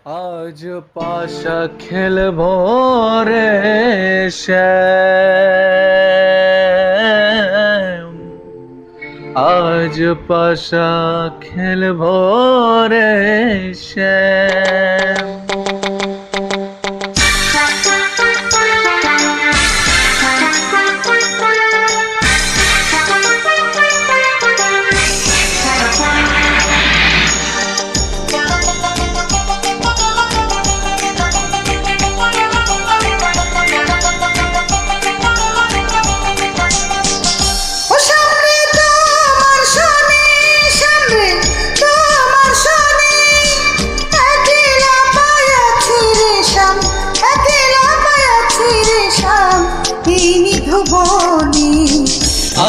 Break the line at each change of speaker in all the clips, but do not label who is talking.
আজ পাশা খেলবো রে শ্যাম, আজ পাশা খেলবো রে শ্যাম।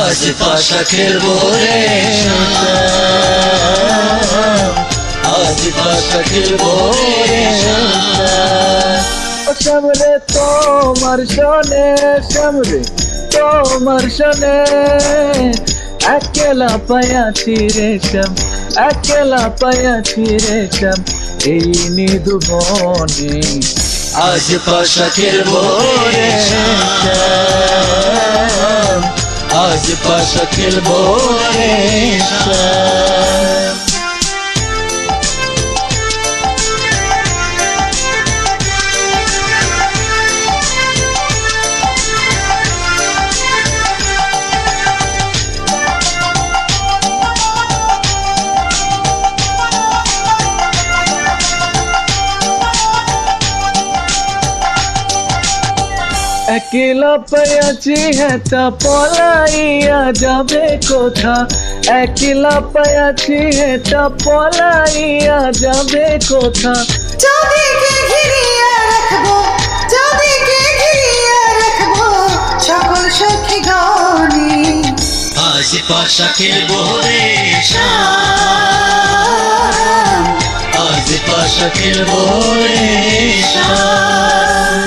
আজ পাশা খেলবো রে শ্যাম, আজ পাশা খেলবো রে
শ্যাম রে তোমার শোনে, শ্যাম রে তোমার শোনে, একলা পায়াছি রে শ্যাম, একলা পায়াছি রে শ্যাম এই নিধু বনে।
আজ পাশা খেলবো রে শ্যাম, আজ পাশা খেলবো রে শ্যাম।
একলা পায়াছি হেতা পলাইয়া যাবে কোথা, একলা পায়াছি হেতা পলাইয়া যাবে কোথা।
চাঁদিকে ঘিরিয়া রাখবো, চাঁদিকে ঘিরিয়া রাখবো সকল সখী গণে।
আজ পাশা খেলবো রে শ্যাম, আজ পাশা খেলবো রে শ্যাম।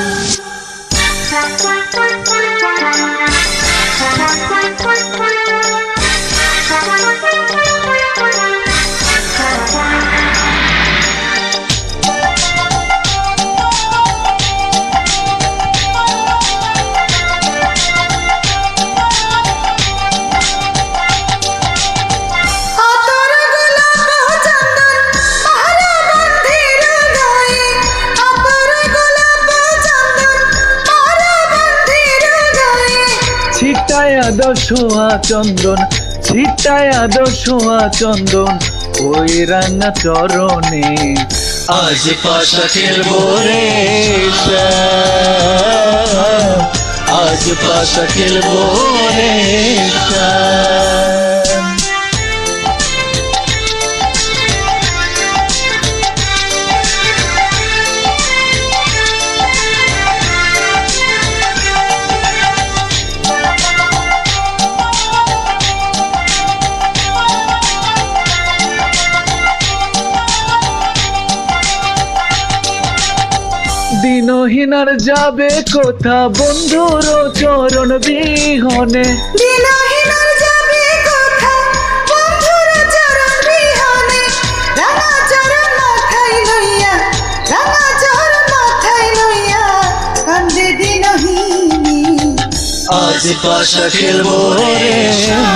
ছিটায়া দোয়া চন্দন, ছিটায়া দোয়া চন্দন ওই রাঙা চরণে।
আজ পাশা খেলবো রে শ্যাম, আজ পাশা খেলবো রে শ্যাম।
দিনহীনার যাবে কোথা বন্ধুর চরণ বিহনে,
দিনহীনার যাবে কোথা বন্ধুর চরণ বিহনে। রাঙা চরণ মাথায় লইয়া, রাঙা চরণ মাথায় লইয়া কান্দে দিনহীনি।
আজ পাশা খেলবো রে শ্যাম,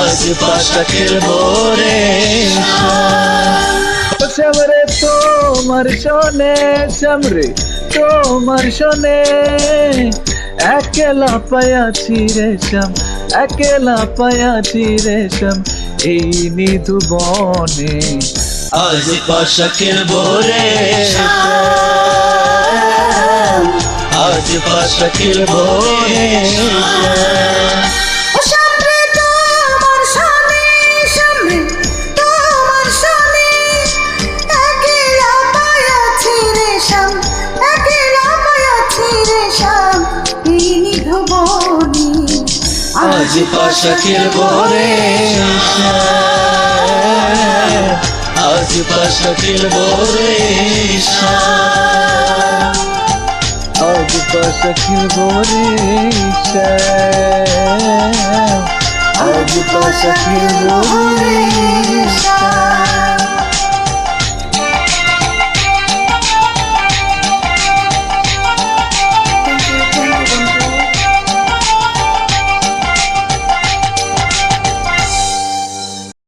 আজ পাশা খেলবো রে শ্যাম।
শ্যাম রে তোমার শোনে, শ্যাম রে তোমার শোনে, একলা পায়াছি রে শ্যাম, একলা পায়াছি রে শ্যাম এই নিধু বনে।
আজ পাশা খেলবো রে শ্যাম, আজ পাশা খেলবো রে শ্যাম। আজ পাশা খেলবো রে শ্যাম, আজ পাশা খেলবো রে শ্যাম।
আজ পাশা খেলবো রে শ্যাম, আজ পাশা খেলবো রে।